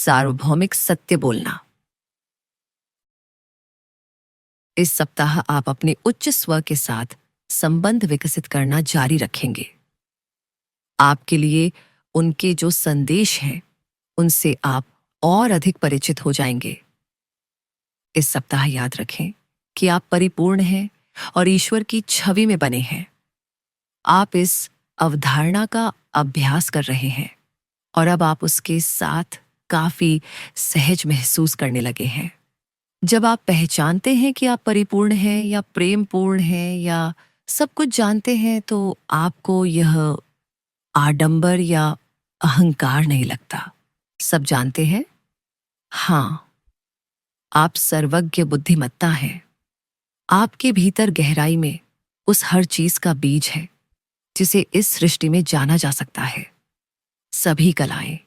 सार्वभौमिक सत्य बोलना। इस सप्ताह आप अपने उच्च स्व के साथ संबंध विकसित करना जारी रखेंगे। आपके लिए उनके जो संदेश हैं, उनसे आप और अधिक परिचित हो जाएंगे। इस सप्ताह याद रखें कि आप परिपूर्ण हैं और ईश्वर की छवि में बने हैं। आप इस अवधारणा का अभ्यास कर रहे हैं और अब आप उसके साथ काफी सहज महसूस करने लगे हैं। जब आप पहचानते हैं कि आप परिपूर्ण हैं या प्रेमपूर्ण हैं या सब कुछ जानते हैं, तो आपको यह आडंबर या अहंकार नहीं लगता। सब जानते हैं? हाँ, आप सर्वज्ञ बुद्धिमत्ता हैं। आपके भीतर गहराई में उस हर चीज का बीज है जिसे इस सृष्टि में जाना जा सकता है। सभी कलाएं,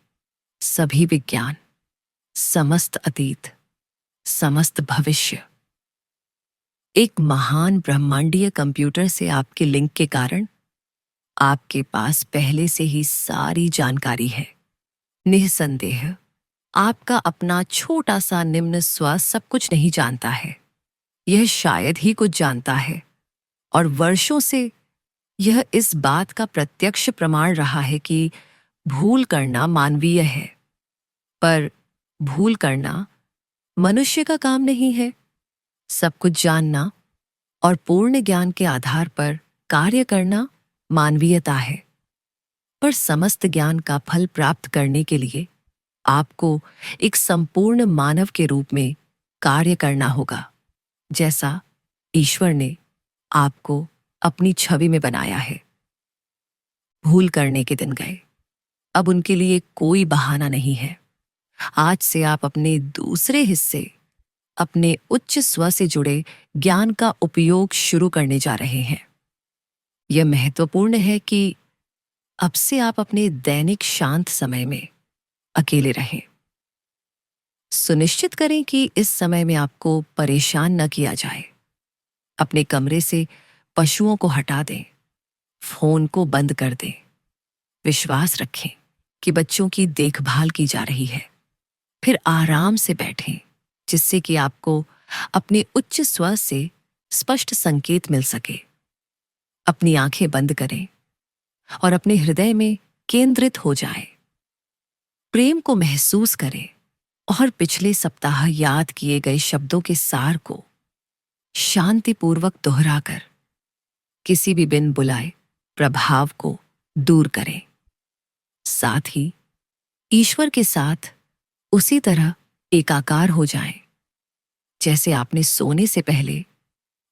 सभी विज्ञान, समस्त अतीत, समस्त भविष्य। एक महान ब्रह्मांडीय कंप्यूटर से आपके लिंक के कारण आपके पास पहले से ही सारी जानकारी है। निस्संदेह आपका अपना छोटा सा निम्न स्व सब कुछ नहीं जानता है। यह शायद ही कुछ जानता है और वर्षों से यह इस बात का प्रत्यक्ष प्रमाण रहा है कि भूल करना मानवीय है। पर भूल करना मनुष्य का काम नहीं है। सब कुछ जानना और पूर्ण ज्ञान के आधार पर कार्य करना मानवीयता है। पर समस्त ज्ञान का फल प्राप्त करने के लिए आपको एक संपूर्ण मानव के रूप में कार्य करना होगा, जैसा ईश्वर ने आपको अपनी छवि में बनाया है। भूल करने के दिन गए, अब उनके लिए कोई बहाना नहीं है। आज से आप अपने दूसरे हिस्से, अपने उच्च स्व से जुड़े ज्ञान का उपयोग शुरू करने जा रहे हैं। यह महत्वपूर्ण है कि अब से आप अपने दैनिक शांत समय में अकेले रहें। सुनिश्चित करें कि इस समय में आपको परेशान न किया जाए। अपने कमरे से पशुओं को हटा दें, फोन को बंद कर दें। विश्वास रखें कि बच्चों की देखभाल की जा रही है। फिर आराम से बैठें, जिससे कि आपको अपने उच्च स्व से स्पष्ट संकेत मिल सके। अपनी आंखें बंद करें और अपने हृदय में केंद्रित हो जाएं। प्रेम को महसूस करें और पिछले सप्ताह याद किए गए शब्दों के सार को शांतिपूर्वक दोहराकर किसी भी बिन बुलाए प्रभाव को दूर करें। साथ ही ईश्वर के साथ उसी तरह एकाकार हो जाएं, जैसे आपने सोने से पहले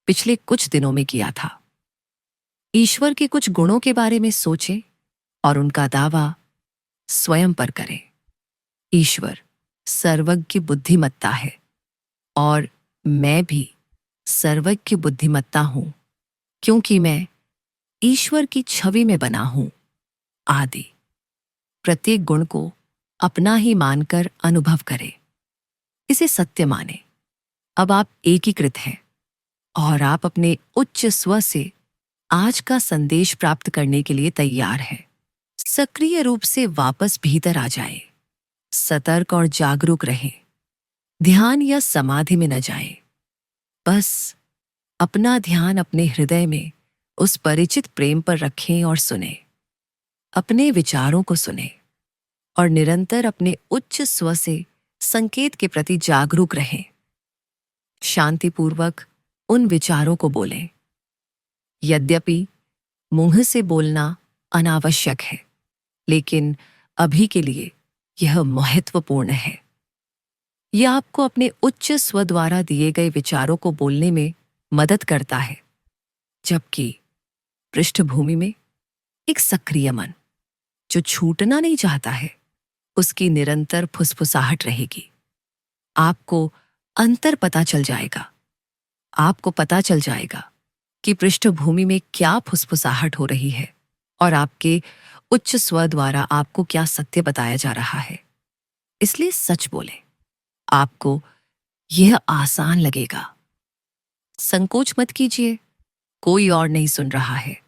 पिछले कुछ दिनों में किया था। ईश्वर के कुछ गुणों के बारे में सोचें और उनका दावा स्वयं पर करें। ईश्वर सर्वज्ञ बुद्धिमत्ता है और मैं भी सर्वज्ञ बुद्धिमत्ता हूं, क्योंकि मैं ईश्वर की छवि में बना हूं। आदि प्रत्येक गुण को अपना ही मानकर अनुभव करें। इसे सत्य माने। अब आप एकीकृत हैं और आप अपने उच्च स्व से आज का संदेश प्राप्त करने के लिए तैयार हैं। सक्रिय रूप से वापस भीतर आ जाएं। सतर्क और जागरूक रहें। ध्यान या समाधि में न जाएं। बस अपना ध्यान अपने हृदय में उस परिचित प्रेम पर रखें और सुनें। अपने विचारों को सुनें और निरंतर अपने उच्च स्व से संकेत के प्रति जागरूक रहें। शांतिपूर्वक उन विचारों को बोलें। यद्यपि मुंह से बोलना अनावश्यक है, लेकिन अभी के लिए यह महत्वपूर्ण है। यह आपको अपने उच्च स्व द्वारा दिए गए विचारों को बोलने में मदद करता है, जबकि पृष्ठभूमि में एक सक्रिय मन जो छूटना नहीं चाहता है, उसकी निरंतर फुसफुसाहट रहेगी। आपको अंतर पता चल जाएगा। आपको पता चल जाएगा कि पृष्ठभूमि में क्या फुसफुसाहट हो रही है और आपके उच्च स्व द्वारा आपको क्या सत्य बताया जा रहा है। इसलिए सच बोलें। आपको यह आसान लगेगा। संकोच मत कीजिए। कोई और नहीं सुन रहा है।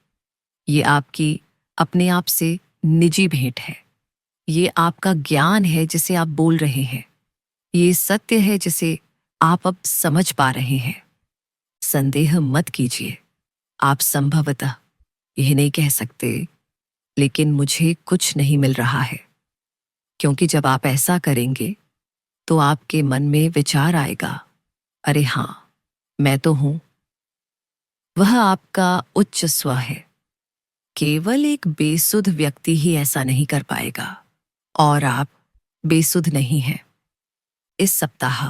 ये आपकी अपने आप से निजी भेंट है। ये आपका ज्ञान है जिसे आप बोल रहे हैं। ये सत्य है जिसे आप अब समझ पा रहे हैं। संदेह मत कीजिए। आप संभवतः यह नहीं कह सकते, लेकिन मुझे कुछ नहीं मिल रहा है, क्योंकि जब आप ऐसा करेंगे तो आपके मन में विचार आएगा, अरे हां, मैं तो हूं। वह आपका उच्च स्व है। केवल एक बेसुध व्यक्ति ही ऐसा नहीं कर पाएगा, और आप बेसुध नहीं हैं। इस सप्ताह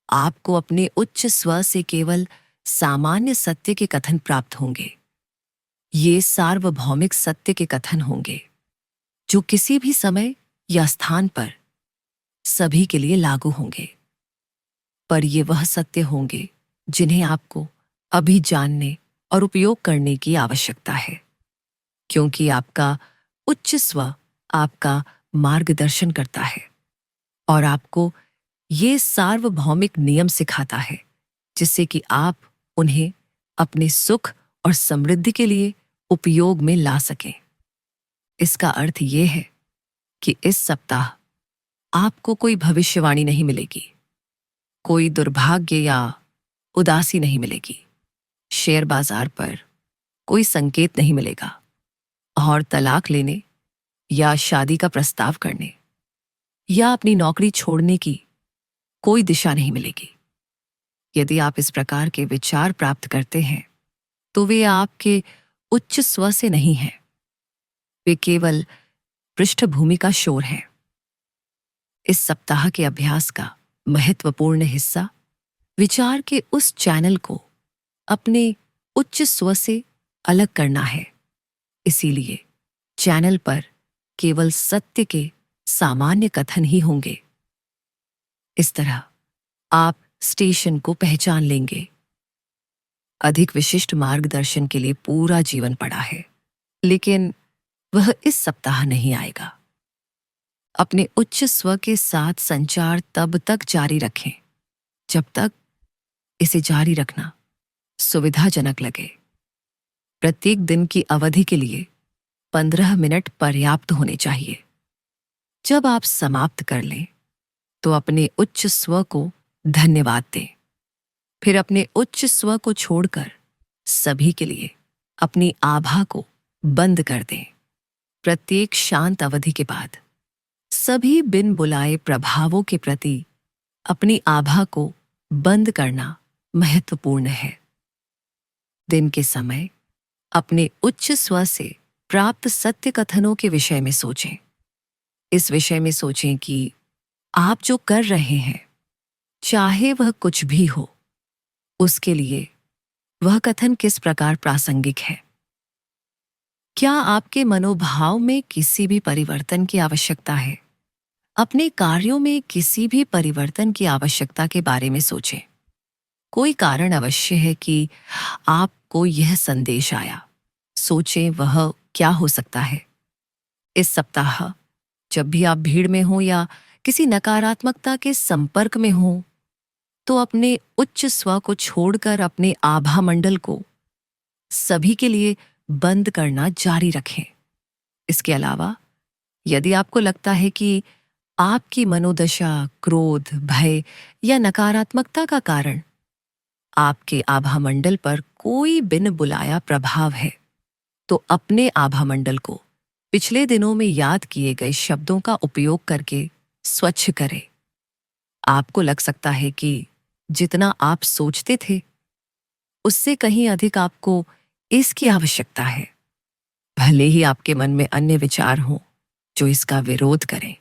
आपको अपने उच्च स्व से केवल सामान्य सत्य के कथन प्राप्त होंगे। ये सार्वभौमिक सत्य के कथन होंगे जो किसी भी समय या स्थान पर सभी के लिए लागू होंगे। पर ये वह सत्य होंगे जिन्हें आपको अभी जानने और उपयोग करने की आवश्यकता है, क्योंकि आपका उच्च स्व आपका मार्गदर्शन करता है और आपको ये सार्वभौमिक नियम सिखाता है, जिससे कि आप उन्हें अपने सुख और समृद्धि के लिए उपयोग में ला सकें। इसका अर्थ ये है कि इस सप्ताह आपको कोई भविष्यवाणी नहीं मिलेगी, कोई दुर्भाग्य या उदासी नहीं मिलेगी, शेयर बाजार पर कोई संकेत नहीं मिलेगा, और तलाक लेने या शादी का प्रस्ताव करने या अपनी नौकरी छोड़ने की कोई दिशा नहीं मिलेगी। यदि आप इस प्रकार के विचार प्राप्त करते हैं तो वे आपके उच्च स्व से नहीं हैं, वे केवल पृष्ठभूमि का शोर है। इस सप्ताह के अभ्यास का महत्वपूर्ण हिस्सा विचार के उस चैनल को अपने उच्च स्व से अलग करना है। इसीलिए चैनल पर केवल सत्य के सामान्य कथन ही होंगे। इस तरह आप स्टेशन को पहचान लेंगे। अधिक विशिष्ट मार्गदर्शन के लिए पूरा जीवन पड़ा है, लेकिन वह इस सप्ताह नहीं आएगा। अपने उच्च स्व के साथ संचार तब तक जारी रखें जब तक इसे जारी रखना सुविधाजनक लगे। प्रत्येक दिन की अवधि के लिए 15 मिनट पर्याप्त होने चाहिए। जब आप समाप्त कर लें तो अपने उच्च स्व को धन्यवाद दें। फिर अपने उच्च स्व को छोड़कर सभी के लिए अपनी आभा को बंद कर दें। प्रत्येक शांत अवधि के बाद सभी बिन बुलाए प्रभावों के प्रति अपनी आभा को बंद करना महत्वपूर्ण है। दिन के समय अपने उच्च स्व से प्राप्त सत्य कथनों के विषय में सोचें। इस विषय में सोचें कि आप जो कर रहे हैं, चाहे वह कुछ भी हो, उसके लिए वह कथन किस प्रकार प्रासंगिक है। क्या आपके मनोभाव में किसी भी परिवर्तन की आवश्यकता है? अपने कार्यों में किसी भी परिवर्तन की आवश्यकता के बारे में सोचें। कोई कारण अवश्य है कि आपको यह संदेश आया। सोचें वह क्या हो सकता है। इस सप्ताह जब भी आप भीड़ में हो या किसी नकारात्मकता के संपर्क में हो, तो अपने उच्च स्व को छोड़कर अपने आभा मंडल को सभी के लिए बंद करना जारी रखें। इसके अलावा यदि आपको लगता है कि आपकी मनोदशा, क्रोध, भय या नकारात्मकता का कारण आपके आभा मंडल पर कोई बिन बुलाया प्रभाव है, तो अपने आभा मंडल को पिछले दिनों में याद किए गए शब्दों का उपयोग करके स्वच्छ करें। आपको लग सकता है कि जितना आप सोचते थे उससे कहीं अधिक आपको इसकी आवश्यकता है। भले ही आपके मन में अन्य विचार हों जो इसका विरोध करें,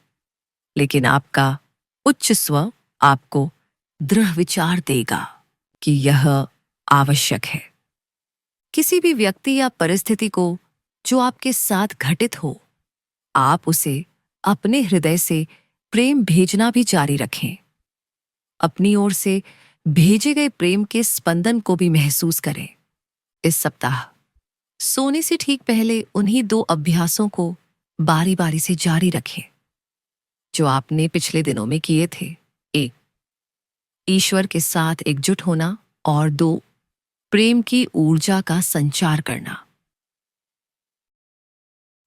लेकिन आपका उच्च स्व आपको दृढ़ विचार देगा कि यह आवश्यक है। किसी भी व्यक्ति या परिस्थिति को जो आपके साथ घटित हो, आप उसे अपने हृदय से प्रेम भेजना भी जारी रखें। अपनी ओर से भेजे गए प्रेम के स्पंदन को भी महसूस करें। इस सप्ताह सोने से ठीक पहले उन्हीं 2 अभ्यासों को बारी बारी से जारी रखें जो आपने पिछले दिनों में किए थे। 1, ईश्वर के साथ एकजुट होना, और 2, प्रेम की ऊर्जा का संचार करना।